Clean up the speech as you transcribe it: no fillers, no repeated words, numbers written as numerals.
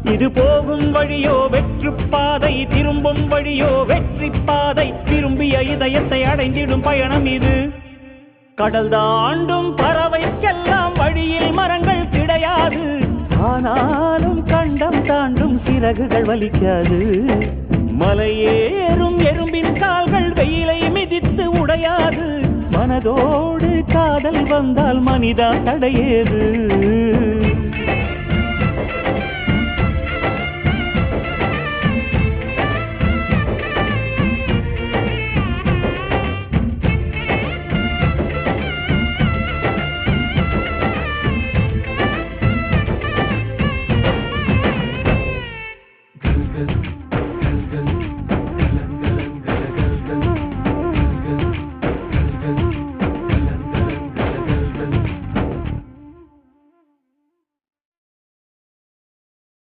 இது போகும் வழியோ வெற்று பாதை, திரும்பும் வழியோ வெற்றி பாதை. விரும்பிய இதயத்தை அடைந்திடும் பயணம் இது. கடல் தாண்டும் பறவைக்கெல்லாம் வழியில் மரங்கள் கிடையாது. ஆனாலும் கண்டம் தாண்டும் சிறகுகள் வலிக்காது. மலையேறும் எறும்பின் கால்கள் வெயிலை மிதித்து உடையாது. மனதோடு காதல் வந்தால் மனிதா தடையேது.